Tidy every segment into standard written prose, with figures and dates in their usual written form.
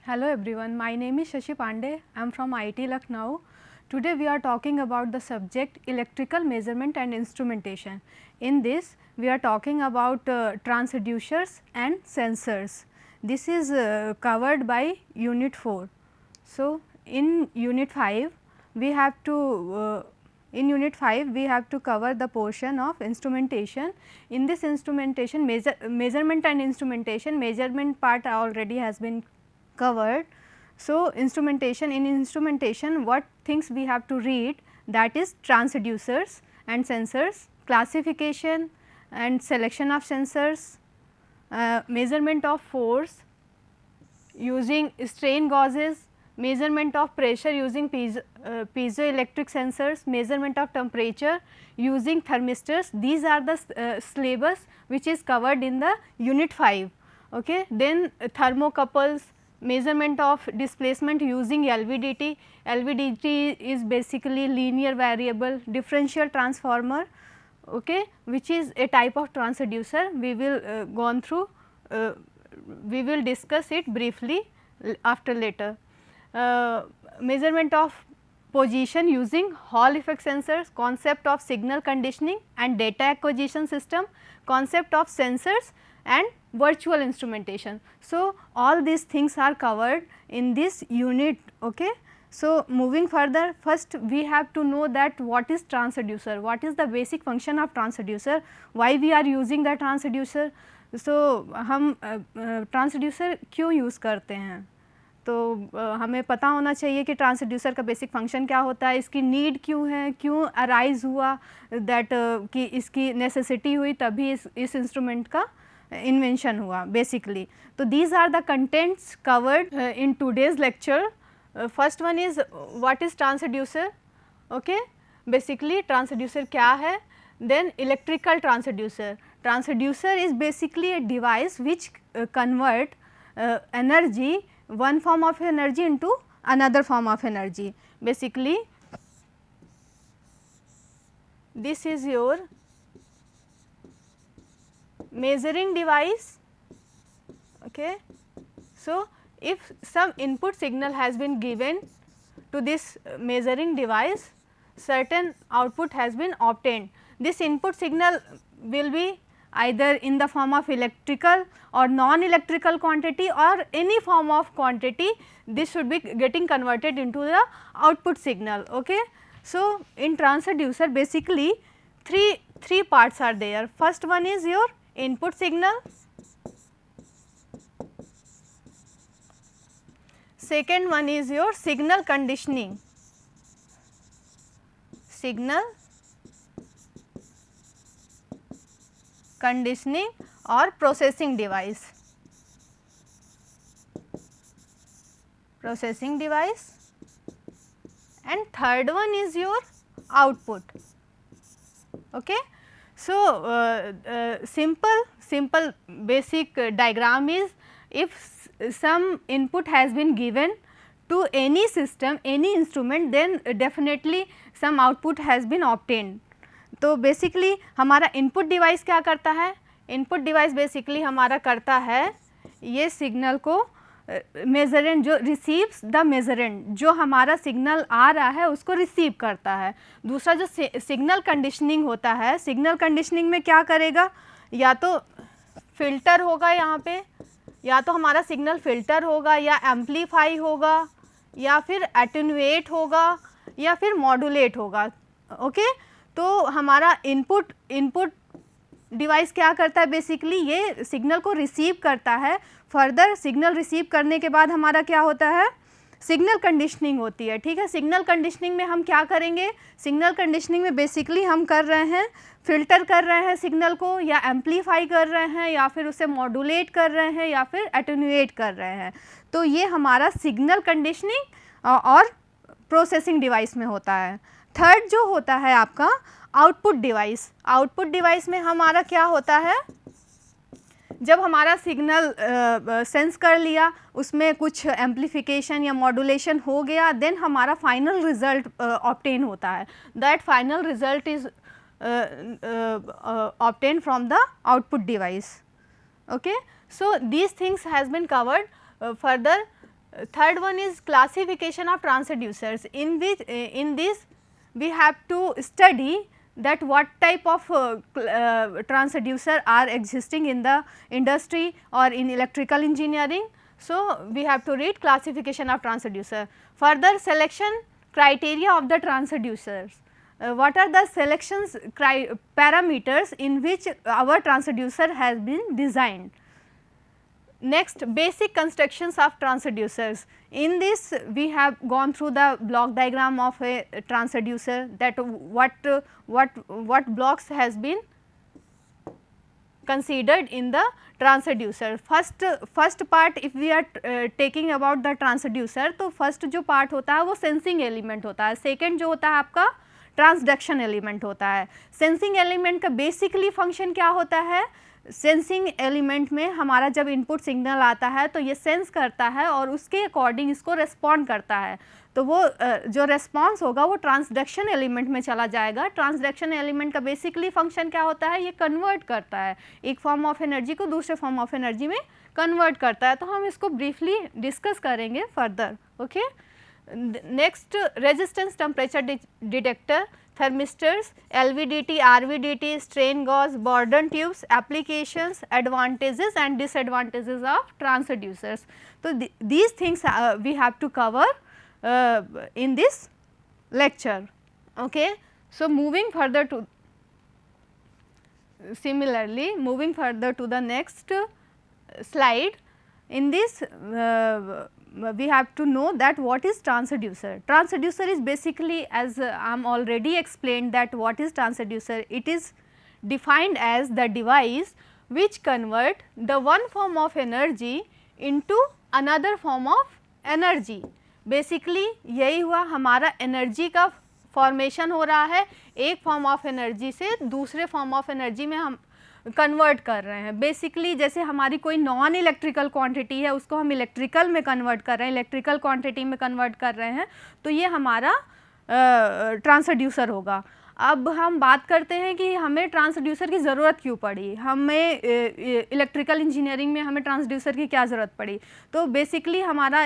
Hello everyone, my name is Shashi Pandey. I am from IIT Lucknow. Today we are talking about the subject electrical measurement and instrumentation. In this we are talking about transducers and sensors. This is covered by unit 4. So, in unit 5 we have to cover the portion of instrumentation. In this instrumentation measurement and instrumentation, measurement part already has been covered. So, instrumentation what things we have to read, that is transducers and sensors, classification and selection of sensors, measurement of force using strain gauges, measurement of pressure using piezoelectric sensors, measurement of temperature using thermistors. These are the syllabus which is covered in the unit 5. Okay. Then thermocouples, measurement of displacement using LVDT. LVDT is basically linear variable differential transformer, okay, which is a type of transducer. We will gone through, we will discuss it briefly after later. Measurement of position using Hall effect sensors, concept of signal conditioning and data acquisition system, concept of sensors and virtual instrumentation. So, all these things are covered in this unit. Okay. So, moving further, first we have to know that what is transducer, what is the basic function of transducer, why we are using the transducer. So, हम transducer क्यों use करते हैं, तो हमें पता होना चाहिए कि ट्रांसड्यूसर का बेसिक फंक्शन क्या होता है, इसकी नीड क्यों है, क्यों अराइज हुआ, दैट कि इसकी नेसेसिटी हुई तभी इस इंस्ट्रूमेंट का इन्वेंशन हुआ बेसिकली. तो these are the contents covered in today's lecture. First one is what is transducer. Okay, basically transducer क्या है. Then electrical transducer. Transducer is basically a device which convert energy, one form of energy into another form of energy. Basically this is your measuring device. Okay. So, if some input signal has been given to this measuring device, certain output has been obtained. This input signal will be either in the form of electrical or non-electrical quantity or any form of quantity. This should be getting converted into the output signal. Okay. So, in transducer basically three parts are there. First one is your input signal, second one is your signal conditioning, or processing device, and third one is your output. Okay. So, simple basic diagram is, if some input has been given to any system, any instrument, then definitely some output has been obtained. तो basically हमारा input device क्या करता है, input device basically हमारा करता है ये signal को मेजरेंट, जो रिसीव्स द मेजरेंट, जो हमारा सिग्नल आ रहा है उसको रिसीव करता है. दूसरा जो सिग्नल कंडीशनिंग होता है, सिग्नल कंडीशनिंग में क्या करेगा, या तो फिल्टर होगा यहाँ पे, या तो हमारा सिग्नल फिल्टर होगा या एम्पलीफाई होगा या फिर एटेन्यूएट होगा या फिर मॉड्यूलेट होगा. ओके. तो हमारा इनपुट डिवाइस क्या करता है, बेसिकली ये सिग्नल को रिसीव करता है. फर्दर सिग्नल रिसीव करने के बाद हमारा क्या होता है, सिग्नल कंडीशनिंग होती है. ठीक है. सिग्नल कंडीशनिंग में हम क्या करेंगे, सिग्नल कंडीशनिंग में बेसिकली हम कर रहे हैं फिल्टर कर रहे हैं सिग्नल को, या एम्पलीफाई कर रहे हैं, या फिर उसे मॉड्यूलेट कर रहे हैं, या फिर एटेन्यूएट कर रहे हैं. तो ये हमारा सिग्नल कंडीशनिंग और प्रोसेसिंग डिवाइस में होता है. थर्ड जो होता है आपका आउटपुट डिवाइस. आउटपुट डिवाइस में हमारा क्या होता है, जब हमारा सिग्नल सेंस कर लिया, उसमें कुछ एम्पलीफिकेशन या मॉड्यूलेशन हो गया, देन हमारा फाइनल रिजल्ट ऑब्टेन होता है. That final result is obtained from the output device. Okay. So, these things has been covered. Further Third one is classification of transducers, in which in this we have to study that what type of transducer are existing in the industry or in electrical engineering. So, we have to read classification of transducer. Further, selection criteria of the transducers. What are the selections parameters in which our transducer has been designed. Next, basic constructions of transducers. In this we have gone through the block diagram of a transducer, that what blocks has been considered in the transducer. First part, if we are taking about the transducer, तो first जो part होता है वो sensing element होता है, second जो होता है आपका ट्रांसडक्शन एलिमेंट होता है। सेंसिंग एलिमेंट का बेसिकली फंक्शन क्या होता है, सेंसिंग एलिमेंट में हमारा जब इनपुट सिग्नल आता है तो ये सेंस करता है और उसके अकॉर्डिंग इसको रेस्पॉन्ड करता है, तो वो जो रेस्पॉन्स होगा वो ट्रांसडक्शन एलिमेंट में चला जाएगा। ट्रांसडक्शन एलिमेंट का बेसिकली फंक्शन क्या होता है, ये कन्वर्ट करता है, एक फॉर्म ऑफ एनर्जी को दूसरे फॉर्म ऑफ एनर्जी में कन्वर्ट करता है। तो हम इसको ब्रीफली डिस्कस करेंगे further. Okay, next, resistance temperature detector, thermistors, LVDT, RVDT, strain gauge, Bourdon tubes, applications, advantages and disadvantages of transducers. So, these things we have to cover in this lecture. Okay. So, moving further to similarly moving further to the next slide. In this we have to know that what is transducer. Transducer is basically, as I am already explained that what is transducer, it is defined as the device which convert the one form of energy into another form of energy. Basically यही हुआ, हमारा energy का formation हो रहा है, एक form of energy से दूसरे फॉर्म ऑफ एनर्जी में हम कन्वर्ट कर रहे हैं। बेसिकली जैसे हमारी कोई नॉन इलेक्ट्रिकल क्वांटिटी है उसको हम इलेक्ट्रिकल में कन्वर्ट कर रहे हैं, इलेक्ट्रिकल क्वांटिटी में कन्वर्ट कर रहे हैं, तो ये हमारा ट्रांसड्यूसर होगा। अब हम बात करते हैं कि हमें ट्रांसड्यूसर की ज़रूरत क्यों पड़ी, हमें इलेक्ट्रिकल इंजीनियरिंग में हमें ट्रांसड्यूसर की क्या ज़रूरत पड़ी। तो बेसिकली हमारा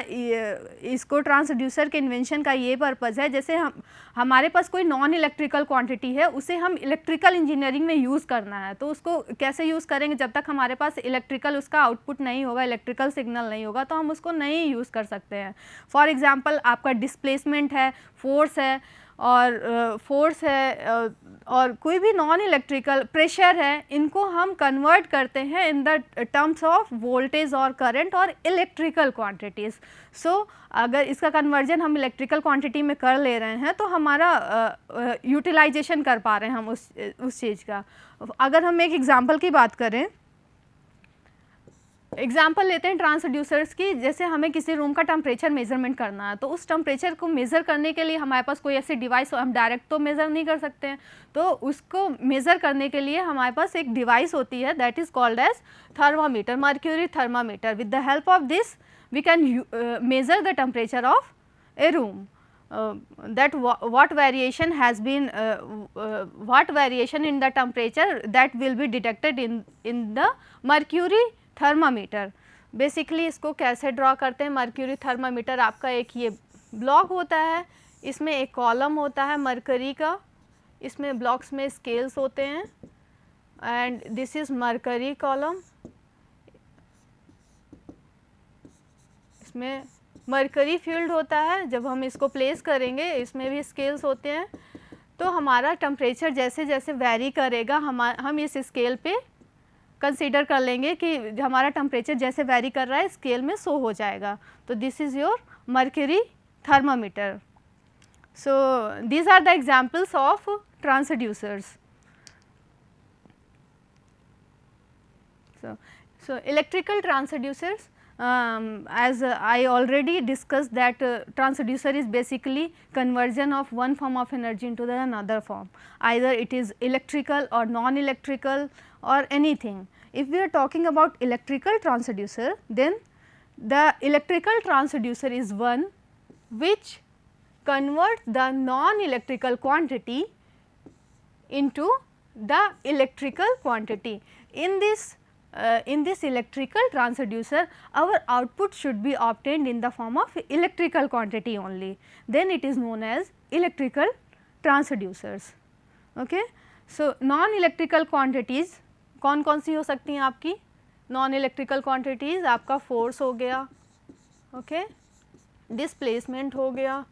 इसको ट्रांसड्यूसर के इन्वेंशन का ये पर्पज़ है, जैसे हमारे पास कोई नॉन इलेक्ट्रिकल क्वांटिटी है उसे हम इलेक्ट्रिकल इंजीनियरिंग में यूज़ करना है, तो उसको कैसे यूज़ करेंगे, जब तक हमारे पास इलेक्ट्रिकल उसका आउटपुट नहीं होगा, इलेक्ट्रिकल सिग्नल नहीं होगा तो हम उसको नहीं यूज़ कर सकते हैं। फॉर एग्ज़ाम्पल आपका डिस्प्लेसमेंट है, फोर्स है और कोई भी नॉन इलेक्ट्रिकल प्रेशर है, इनको हम कन्वर्ट करते हैं in the terms of voltage और करंट और इलेक्ट्रिकल क्वांटिटीज़। सो अगर इसका कन्वर्जन हम इलेक्ट्रिकल क्वांटिटी में कर ले रहे हैं तो हमारा यूटिलाइजेशन कर पा रहे हैं हम उस चीज़ का। अगर हम एक एग्जांपल की बात करें, एग्जाम्पल लेते हैं ट्रांसड्यूसर्स की, जैसे हमें किसी रूम का टेम्परेचर मेजरमेंट करना है, तो उस टेम्परेचर को मेज़र करने के लिए हमारे पास कोई ऐसी डिवाइस, हम डायरेक्ट तो मेज़र नहीं कर सकते हैं, तो उसको मेज़र करने के लिए हमारे पास एक डिवाइस होती है that is called as thermometer, mercury thermometer. With the help of this we can measure the temperature of a room, that what variation has been what variation in the temperature that will be detected in the mercury thermometer. Basically इसको कैसे draw करते हैं, mercury thermometer आपका एक ये block होता है, इसमें एक कॉलम होता है मरकरी का, इसमें ब्लॉक्स में स्केल्स होते हैं and this is mercury column, इसमें मरकरी फील्ड होता है। जब हम इसको प्लेस करेंगे इसमें भी स्केल्स होते हैं, तो हमारा टेम्परेचर जैसे जैसे वेरी करेगा हम इस स्केल पे कंसीडर कर लेंगे कि हमारा टेम्परेचर जैसे वेरी कर रहा है स्केल में शो हो जाएगा। तो this is your mercury thermometer. So these are the examples of transducers. So electrical transducers, as I already discussed that transducer is basically conversion of one form of energy into the another form, either it is electrical or non-electrical or anything. If we are talking about electrical transducer, then the electrical transducer is one which converts the non-electrical quantity into the electrical quantity. In this in this electrical transducer our output should be obtained in the form of electrical quantity only, then it is known as electrical transducers. Okay. So, non electrical quantities कौन कौन सी हो सकती हैं आपकी? Non electrical quantities आपका force हो गया, okay, displacement हो गया,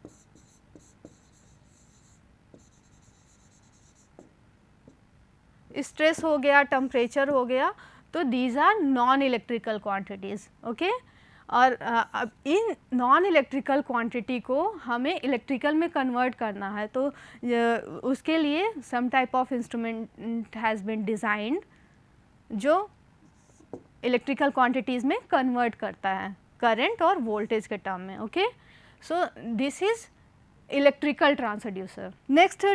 स्ट्रेस हो गया, टेम्परेचर हो गया, तो these are non electrical quantities, okay. और अब इन नॉन इलेक्ट्रिकल क्वांटिटी को हमें इलेक्ट्रिकल में कन्वर्ट करना है, तो उसके लिए some type of instrument has been designed जो इलेक्ट्रिकल क्वांटिटीज़ में कन्वर्ट करता है करंट और वोल्टेज के टर्म में, okay. So this is electrical transducer. Next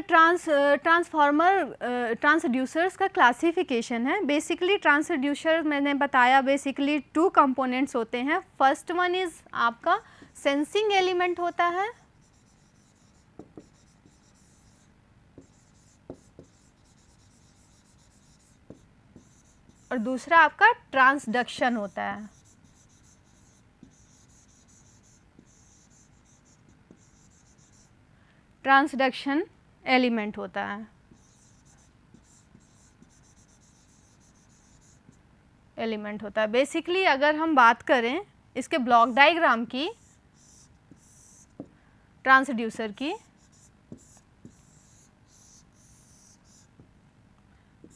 transducers का क्लासिफिकेशन है। बेसिकली ट्रांसड्यूसर मैंने बताया बेसिकली टू कंपोनेंट्स होते हैं। फर्स्ट वन इज़ आपका सेंसिंग एलिमेंट होता है, और दूसरा आपका ट्रांसडक्शन होता है। ट्रांसडक्शन एलिमेंट होता है, बेसिकली अगर हम बात करें इसके ब्लॉक डायग्राम की ट्रांसड्यूसर की,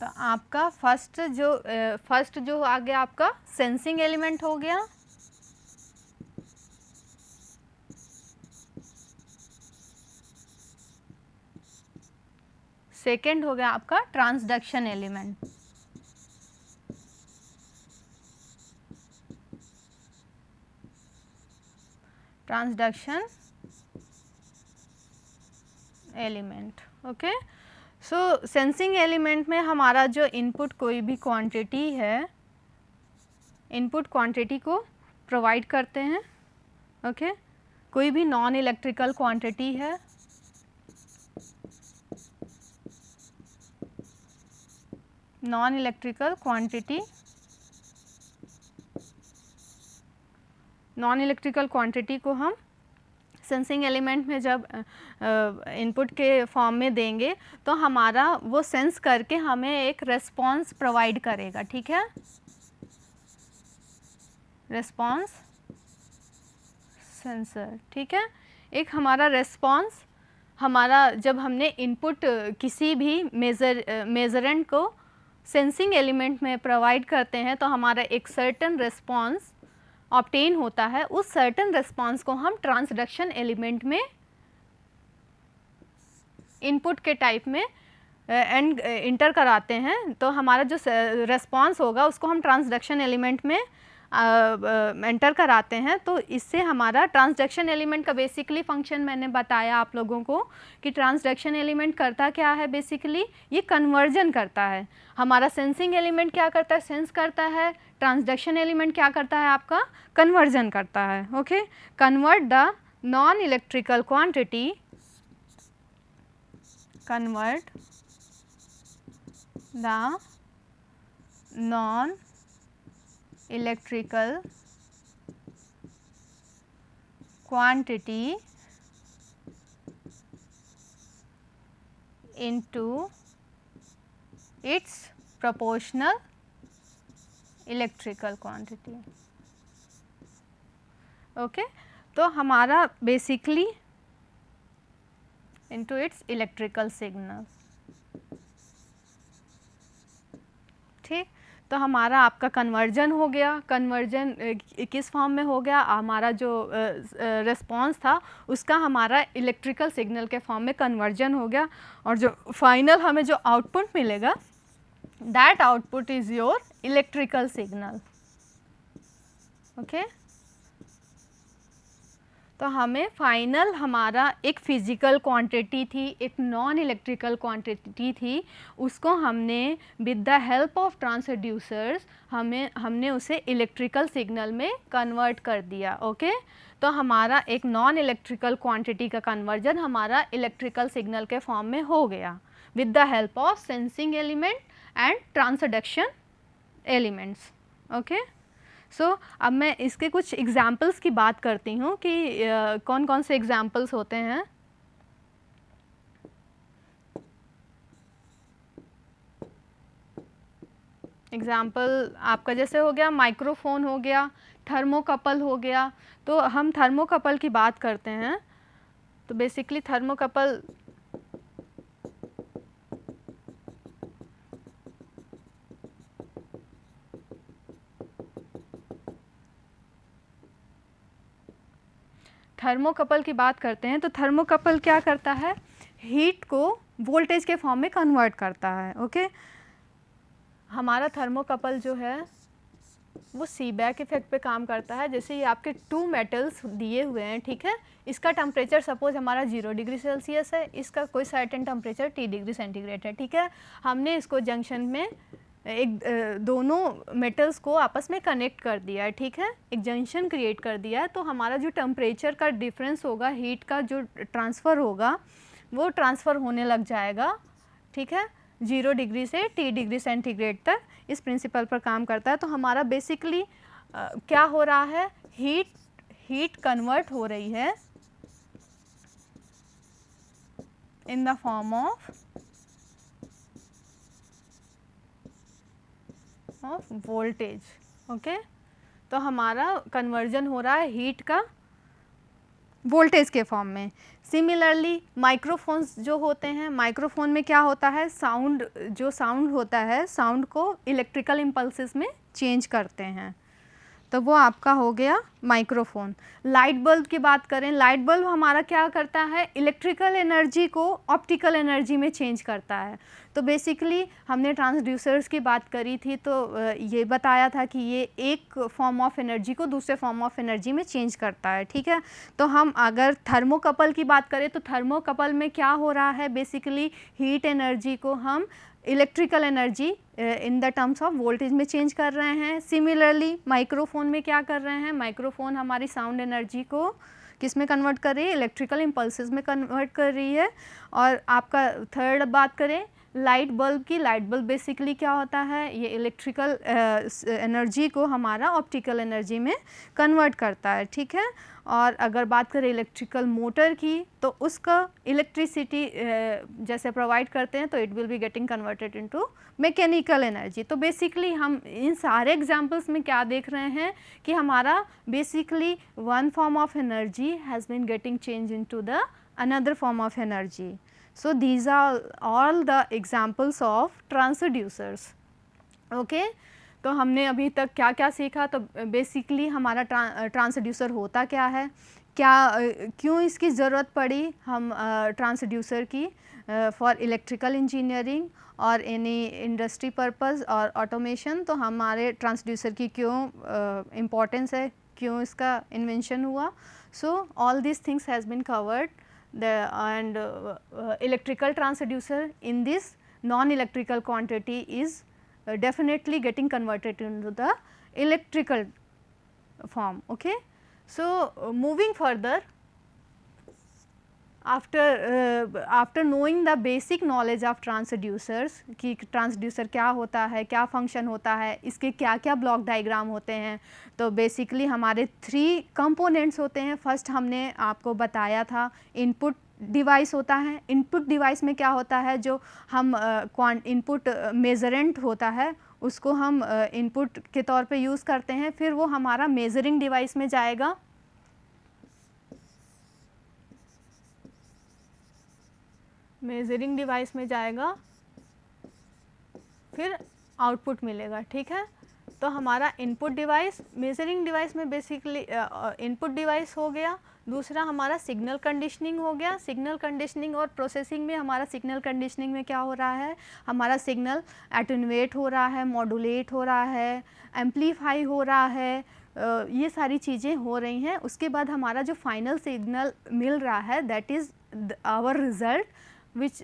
तो आपका फर्स्ट जो आ गया आपका सेंसिंग एलिमेंट हो गया, सेकेंड हो गया आपका ट्रांसडक्शन एलिमेंट, ओके। सो सेंसिंग एलिमेंट में हमारा जो इनपुट कोई भी क्वांटिटी है, इनपुट क्वांटिटी को प्रोवाइड करते हैं, ओके। कोई भी नॉन इलेक्ट्रिकल क्वांटिटी है, नॉन इलेक्ट्रिकल क्वांटिटी को हम सेंसिंग एलिमेंट में जब इनपुट के फॉर्म में देंगे तो हमारा वो सेंस करके हमें एक रेस्पॉन्स प्रोवाइड करेगा, ठीक है, रेस्पॉन्स सेंसर, ठीक है। एक हमारा रेस्पॉन्स, हमारा जब हमने इनपुट किसी भी मेजरेंट को सेंसिंग एलिमेंट में प्रोवाइड करते हैं तो हमारा एक सर्टेन रेस्पॉन्स ऑब्टेन होता है। उस सर्टेन रेस्पॉन्स को हम ट्रांसडक्शन एलिमेंट में इनपुट के टाइप में इंटर कराते हैं, तो हमारा जो रेस्पॉन्स होगा उसको हम ट्रांसडक्शन एलिमेंट में एंटर कराते हैं। तो इससे हमारा ट्रांसडक्शन एलिमेंट का बेसिकली फंक्शन मैंने बताया आप लोगों को कि ट्रांसडक्शन एलिमेंट करता क्या है, बेसिकली ये कन्वर्जन करता है। हमारा सेंसिंग एलिमेंट क्या करता है, सेंस करता है, ट्रांसडक्शन एलिमेंट क्या करता है आपका, कन्वर्जन करता है, okay. Convert the non electrical quantity, convert the non electrical quantity into its proportional electrical quantity, okay. तो हमारा basically into its electrical signal, ठीक। तो हमारा आपका कन्वर्जन हो गया। कन्वर्जन किस फॉर्म में हो गया, हमारा जो रिस्पॉन्स था उसका हमारा इलेक्ट्रिकल सिग्नल के फॉर्म में कन्वर्जन हो गया, और जो फाइनल हमें जो आउटपुट मिलेगा that output is your electrical signal, okay. तो हमें फाइनल हमारा एक फिज़िकल क्वांटिटी थी, एक नॉन इलेक्ट्रिकल क्वांटिटी थी, उसको हमने with the help of transducers हमने उसे इलेक्ट्रिकल सिग्नल में कन्वर्ट कर दिया, ओके। तो हमारा एक नॉन इलेक्ट्रिकल क्वांटिटी का कन्वर्जन हमारा इलेक्ट्रिकल सिग्नल के फॉर्म में हो गया with the help of sensing element and transduction elements, okay. So अब मैं इसके कुछ एग्जाम्पल्स की बात करती हूँ कि कौन कौन से एग्जाम्पल्स होते हैं। एग्जाम्पल आपका जैसे हो गया माइक्रोफोन हो गया, थर्मोकपल हो गया। तो हम थर्मोकपल की बात करते हैं। तो बेसिकली थर्मोकपल थर्मोकपल की बात करते हैं। तो थर्मोकपल क्या करता है, हीट को वोल्टेज के फॉर्म में कन्वर्ट करता है। ओके, हमारा थर्मोकपल जो है वो सीबैक इफेक्ट पे काम करता है। जैसे ये आपके 2 मेटल्स दिए हुए हैं, ठीक है, इसका टेम्परेचर सपोज हमारा 0 डिग्री सेल्सियस है, इसका कोई certain temperature T degree centigrade है, ठीक है। हमने इसको जंक्शन में दोनों मेटल्स को आपस में कनेक्ट कर दिया है, ठीक है, एक जंक्शन क्रिएट कर दिया है। तो हमारा जो टेम्परेचर का डिफरेंस होगा, हीट का जो ट्रांसफ़र होगा वो ट्रांसफ़र होने लग जाएगा, ठीक है, 0 डिग्री से T डिग्री सेंटीग्रेड तक। इस प्रिंसिपल पर काम करता है। तो हमारा बेसिकली क्या हो रहा है, हीट कन्वर्ट हो रही है in the form of voltage. Okay, तो हमारा कन्वर्जन हो रहा है हीट का वोल्टेज के फॉर्म में। सिमिलरली माइक्रोफोन्स जो होते हैं, माइक्रोफोन में क्या होता है, साउंड होता है, साउंड को इलेक्ट्रिकल इम्पल्सेस में चेंज करते हैं। तो वो आपका हो गया माइक्रोफोन। लाइट बल्ब की बात करें, लाइट बल्ब हमारा क्या करता है, इलेक्ट्रिकल एनर्जी को ऑप्टिकल एनर्जी में चेंज करता है। तो बेसिकली हमने ट्रांसड्यूसर्स की बात करी थी, तो ये बताया था कि ये एक फॉर्म ऑफ एनर्जी को दूसरे फॉर्म ऑफ एनर्जी में चेंज करता है, ठीक है। तो हम अगर थर्मोकपल की बात करें तो थर्मोकपल में क्या हो रहा है, बेसिकली हीट एनर्जी को हम electrical energy in the terms of voltage में चेंज कर रहे हैं। सिमिलरली माइक्रोफोन में क्या कर रहे हैं, माइक्रोफोन हमारी साउंड एनर्जी को किस में कन्वर्ट कर रही है, इलेक्ट्रिकल इम्पल्सेस में कन्वर्ट कर रही है। और आपका थर्ड बात करें लाइट बल्ब की, लाइट बल्ब बेसिकली क्या होता है, ये इलेक्ट्रिकल एनर्जी को हमारा ऑप्टिकल एनर्जी में कन्वर्ट करता है, ठीक है। और अगर बात करें इलेक्ट्रिकल मोटर की, तो उसका इलेक्ट्रिसिटी जैसे प्रोवाइड करते हैं, तो it will be getting converted into mechanical energy. तो बेसिकली हम इन सारे एग्जांपल्स में क्या देख रहे हैं कि हमारा basically one form of energy has been getting change into the another form of energy. So these are all the examples of transducers. Okay? तो हमने अभी तक क्या क्या सीखा, तो बेसिकली हमारा ट्रांसड्यूसर होता क्या है, क्यों इसकी ज़रूरत पड़ी हम ट्रांसड्यूसर की फॉर इलेक्ट्रिकल इंजीनियरिंग और एनी इंडस्ट्री पर्पस और ऑटोमेशन। तो हमारे ट्रांसड्यूसर की क्यों इम्पोर्टेंस है, क्यों इसका इन्वेंशन हुआ। So all this things has been covered and electrical transducer in this non-electrical quantity is definitely getting converted into the electrical form. Okay, so moving further, after knowing the basic knowledge of transducers कि transducer क्या होता है, क्या function होता है, इसके क्या क्या ब्लॉक डायग्राम होते हैं, तो बेसिकली हमारे 3 कंपोनेंट्स होते हैं। फर्स्ट हमने आपको बताया था इनपुट डिवाइस होता है। इनपुट डिवाइस में क्या होता है, जो हम इनपुट मेजरेंट होता है उसको हम इनपुट के तौर पे यूज़ करते हैं, फिर वो हमारा मेजरिंग डिवाइस में जाएगा, मेजरिंग डिवाइस में जाएगा, फिर आउटपुट मिलेगा, ठीक है। तो हमारा इनपुट डिवाइस, मेजरिंग डिवाइस में बेसिकली इनपुट डिवाइस हो गया, दूसरा हमारा सिग्नल कंडीशनिंग हो गया। सिग्नल कंडीशनिंग और प्रोसेसिंग में हमारा सिग्नल कंडीशनिंग में क्या हो रहा है, हमारा सिग्नल एटेन्यूएट हो रहा है, मॉड्यूलेट हो रहा है, एम्पलीफाई हो रहा है, ये सारी चीज़ें हो रही हैं। उसके बाद हमारा जो फाइनल सिग्नल मिल रहा है that is our result which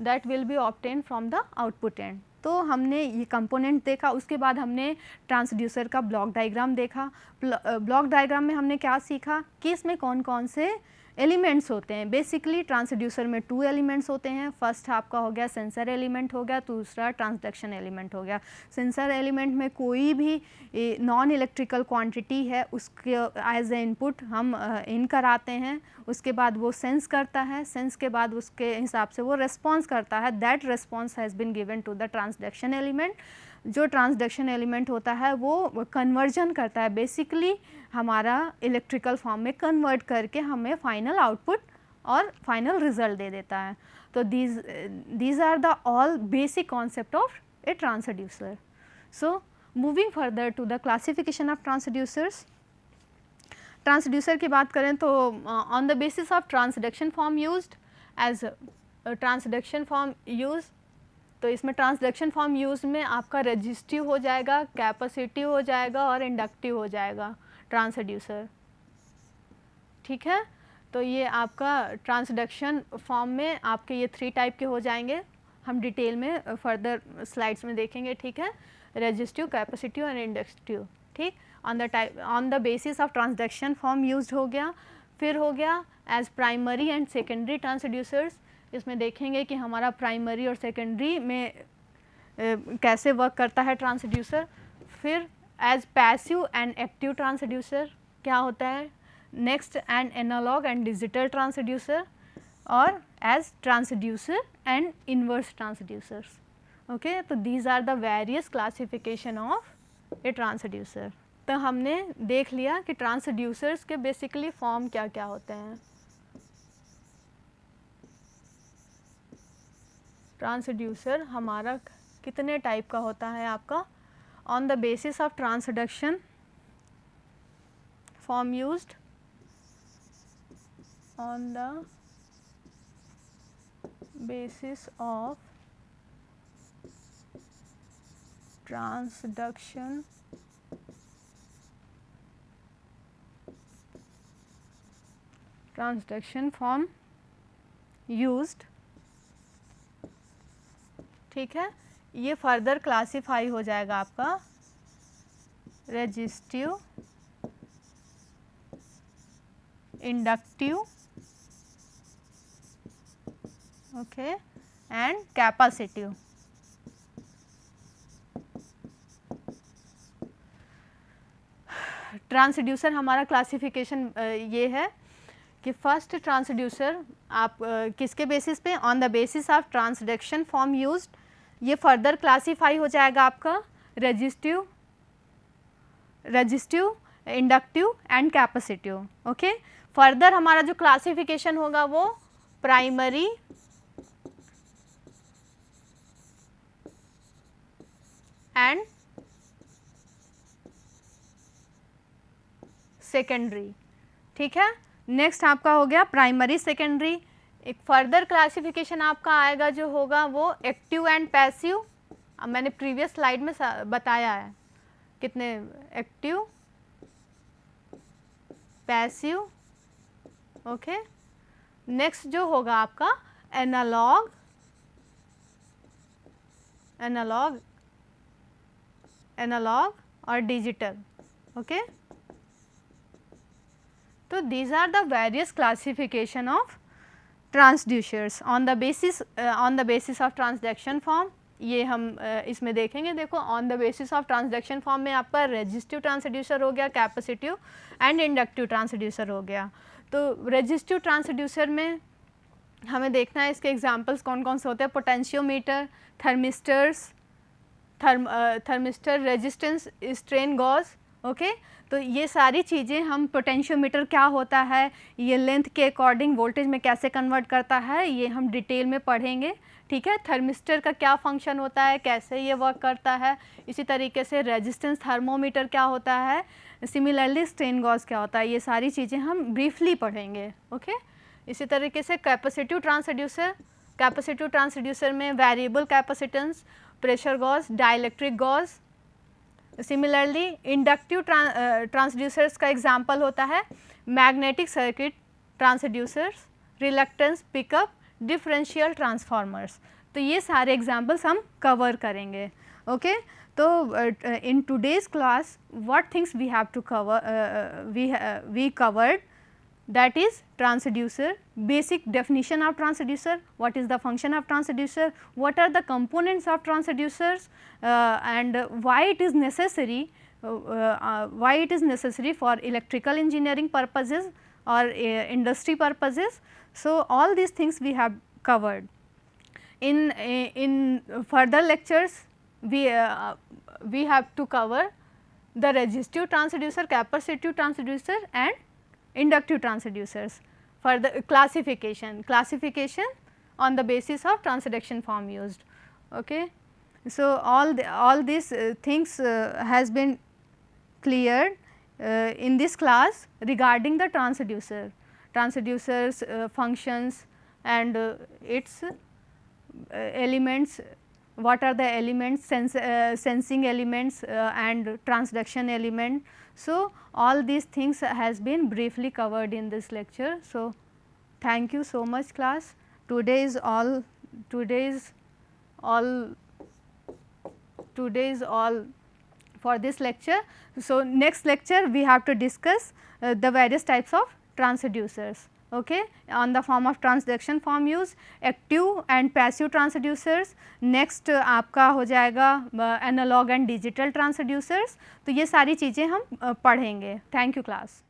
that will be obtain from the output end. तो हमने ये कंपोनेंट देखा, उसके बाद हमने ट्रांसड्यूसर का ब्लॉक डायग्राम देखा। ब्लॉक डायग्राम में हमने क्या सीखा कि इसमें कौन कौन से एलिमेंट्स होते हैं। बेसिकली ट्रांसड्यूसर में 2 एलिमेंट्स होते हैं। फर्स्ट आपका हो गया सेंसर एलिमेंट हो गया, दूसरा ट्रांसडक्शन एलिमेंट हो गया। सेंसर एलिमेंट में कोई भी नॉन इलेक्ट्रिकल क्वांटिटी है उसके एज ए इनपुट हम इन कराते हैं, उसके बाद वो सेंस करता है, सेंस के बाद उसके हिसाब से वो रेस्पॉन्स करता है। That response has been given to the transduction element. जो ट्रांसडक्शन एलिमेंट होता है वो कन्वर्जन करता है, बेसिकली हमारा इलेक्ट्रिकल फॉर्म में कन्वर्ट करके हमें फाइनल आउटपुट और फाइनल रिजल्ट दे देता है। तो these are the all basic concept of a transducer. So moving further to the classification of transducers. Transducer की बात करें तो on the basis of transduction form used as transduction form use, तो इसमें transduction form use में आपका resistive हो जाएगा, कैपेसिटिव हो जाएगा और इंडक्टिव हो जाएगा ट्रांसड्यूसर, ठीक है। तो ये आपका ट्रांसडक्शन फॉर्म में आपके ये 3 टाइप के हो जाएंगे, हम डिटेल में फर्दर स्लाइड्स में देखेंगे, ठीक है। रेजिस्टिव, कैपेसिटिव और इंडक्टिव, ठीक। On the basis of transduction form used हो गया। फिर हो गया as primary and secondary transducers. इसमें देखेंगे कि हमारा प्राइमरी और सेकेंडरी में कैसे वर्क करता है ट्रांसड्यूसर। फिर as passive and active transducer क्या होता है। Next and analog and digital transducer, और as transducer and inverse transducers. Okay, तो these are the various classification of a transducer. तो हमने देख लिया कि ट्रांसड्यूसर्स के बेसिकली फॉर्म क्या क्या होते हैं। ट्रांसड्यूसर हमारा कितने टाइप का होता है आपका। On the basis of transduction form used, on the basis of transduction form used, ठीक है। ये फर्दर क्लासिफाई हो जाएगा आपका resistive, inductive, okay, and capacitive. Transducer हमारा क्लासिफिकेशन ये है कि फर्स्ट ट्रांसड्यूसर आप किसके बेसिस पे, on the basis of transduction form used. ये फर्दर क्लासीफाई हो जाएगा आपका resistive, inductive and capacitive, okay. Further हमारा जो क्लासिफिकेशन होगा वो प्राइमरी, एंड सेकेंडरी, ठीक है। नेक्स्ट आपका हो गया प्राइमरी, सेकेंडरी। एक फर्दर क्लासिफिकेशन आपका आएगा जो होगा वो एक्टिव एंड पैसिव। अब मैंने प्रीवियस स्लाइड में बताया है कितने एक्टिव, पैसिव, ओके। नेक्स्ट जो होगा आपका एनालॉग, और डिजिटल, ओके। तो these are the various classification of transducers on the basis of transduction form। ये हम इसमें देखेंगे। देखो on the basis of transduction form में आपका रेजिस्टिव ट्रांसड्यूसर हो गया, कैपेसिटिव एंड इंडक्टिव ट्रांसड्यूसर हो गया। तो रेजिस्टिव ट्रांसड्यूसर में हमें देखना है इसके एग्जांपल्स कौन कौन से होते हैं। Potentiometer, thermistor, resistance, strain gauge, okay. तो ये सारी चीज़ें हम, पोटेंशियोमीटर क्या होता है, ये लेंथ के अकॉर्डिंग वोल्टेज में कैसे कन्वर्ट करता है, ये हम डिटेल में पढ़ेंगे, ठीक है। थर्मिस्टर का क्या फंक्शन होता है, कैसे ये वर्क करता है। इसी तरीके से रेजिस्टेंस थर्मोमीटर क्या होता है, सिमिलरली स्ट्रेन गॉज क्या होता है, ये सारी चीज़ें हम ब्रीफली पढ़ेंगे, ओके। इसी तरीके से कैपेसिटिव ट्रांसड्यूसर में variable capacitance, pressure gauge, dielectric gauge. Similarly inductive transducers का एग्जाम्पल होता है magnetic circuit transducers, reluctance pickup, differential transformers. तो ये सारे एग्जाम्पल्स हम कवर करेंगे, ओके। तो in today's class what things we have to cover, we covered that is transducer, basic definition of transducer, what is the function of transducer, what are the components of transducers, and why it is necessary for electrical engineering purposes or industry purposes. So, all these things we have covered. In further lectures we have to cover the resistive transducer, capacitive transducer and inductive transducers for the classification on the basis of transduction form used. Okay. So, all these things has been cleared in this class regarding the transducers functions and its elements, what are the elements, sensing elements and transduction element. So, all these things has been briefly covered in this lecture. So, thank you so much class. Today is all for this lecture. So, next lecture we have to discuss the various types of transducers, okay, on the form of transduction form use, active and passive transducers. Next आपका हो जाएगा analogue and digital transducers. तो ये सारी चीज़ें हम पढ़ेंगे. Thank you class.